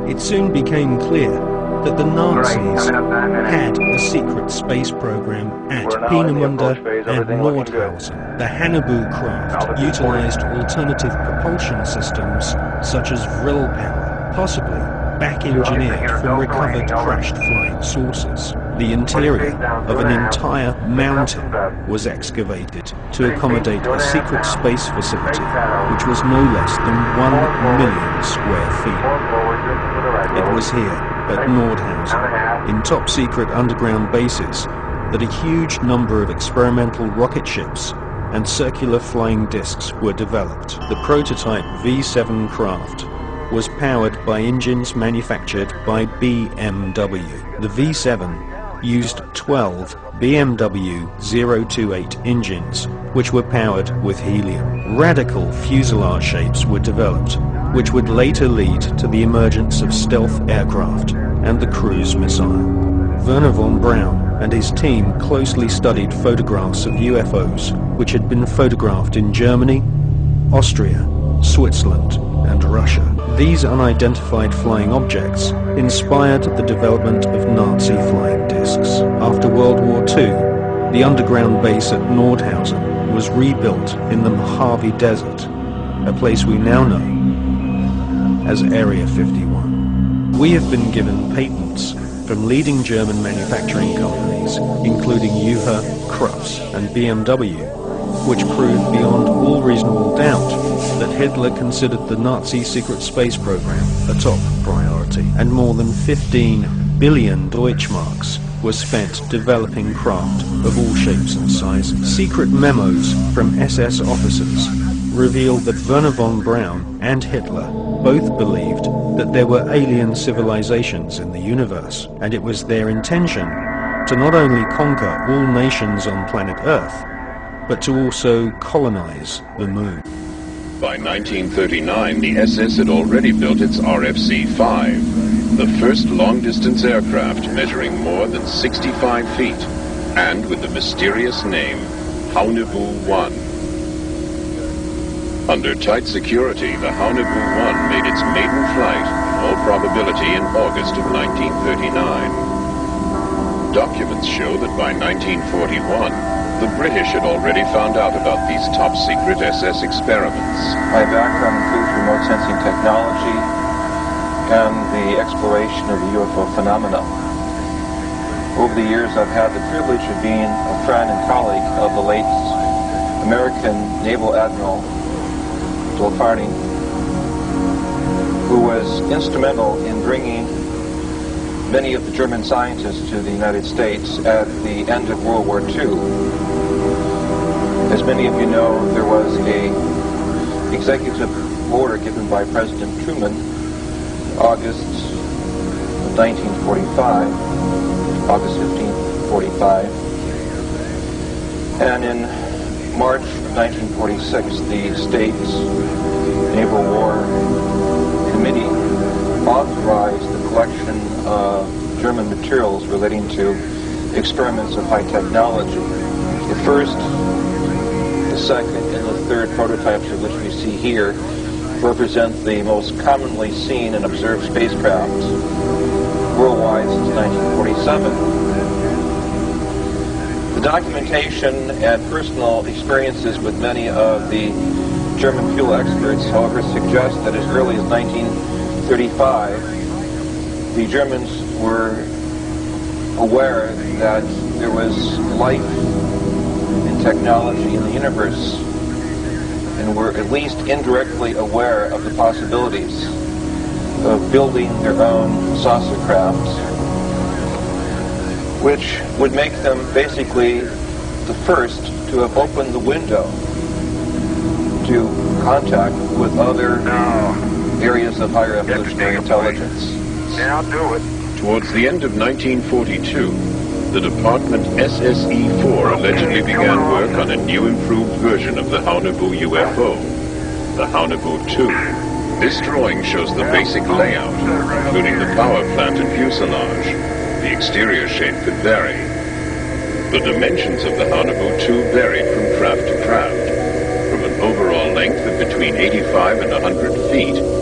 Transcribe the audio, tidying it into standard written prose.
It soon became clear that the Nazis had a secret space program at Peenemünde and Nordhausen. The Haunebu craft utilized alternative propulsion systems such as Vril power, possibly back-engineered from recovered crashed flying saucers. The interior of an entire mountain was excavated to accommodate a secret space facility which was no less than 1 million square feet. It was here, at Nordhausen, in top-secret underground bases, that a huge number of experimental rocket ships and circular flying discs were developed. The prototype V7 craft was powered by engines manufactured by BMW. The V7 used 12 BMW 028 engines, which were powered with helium. Radical fuselage shapes were developed, which would later lead to the emergence of stealth aircraft and the cruise missile. Werner von Braun and his team closely studied photographs of UFOs which had been photographed in Germany, Austria, Switzerland, and Russia. These unidentified flying objects inspired the development of Nazi flying discs. After World War II, the underground base at Nordhausen was rebuilt in the Mojave Desert, a place we now know as Area 51. We have been given patents from leading German manufacturing companies, including Juha, Crufts, and BMW, which proved beyond all reasonable doubt that Hitler considered the Nazi secret space program a top priority, and more than 15 billion Deutschmarks were spent developing craft of all shapes and sizes. Secret memos from SS officers revealed that Werner von Braun and Hitler both believed that there were alien civilizations in the universe, and it was their intention to not only conquer all nations on planet Earth, but to also colonize the moon. By 1939, the SS had already built its RFC-5, the first long-distance aircraft measuring more than 65 feet, and with the mysterious name Haunebu-1. Under tight security, the Haunebu-1 made its maiden flight, in all probability in August of 1939. Documents show that by 1941, the British had already found out about these top-secret SS experiments. My background includes remote sensing technology and the exploration of the UFO phenomena. Over the years, I've had the privilege of being a friend and colleague of the late American Naval Admiral Farney, who was instrumental in bringing many of the German scientists to the United States at the end of World War II. As many of you know, there was an executive order given by President Truman August of 1945, August 15, 45, and in March 1946, the state's Naval War Committee authorized the collection of German materials relating to experiments of high technology. The first, the second, and the third prototypes of which we see here represent the most commonly seen and observed spacecraft worldwide since 1947. The documentation and personal experiences with many of the German fuel experts, however, suggest that as early as 1935, the Germans were aware that there was life and technology in the universe, and were at least indirectly aware of the possibilities of building their own saucer crafts, which would make them basically the first to have opened the window to contact with other areas of higher evolutionary intelligence. Yeah, I'll do it. Towards the end of 1942, the department SSE-4 allegedly began work on a new improved version of the Haunebu UFO, the Haunebu-2. This drawing shows the basic layout, including the power plant and fuselage. The exterior shape could vary. The dimensions of the Haunebu-2 varied from craft to craft, from an overall length of between 85 and 100 feet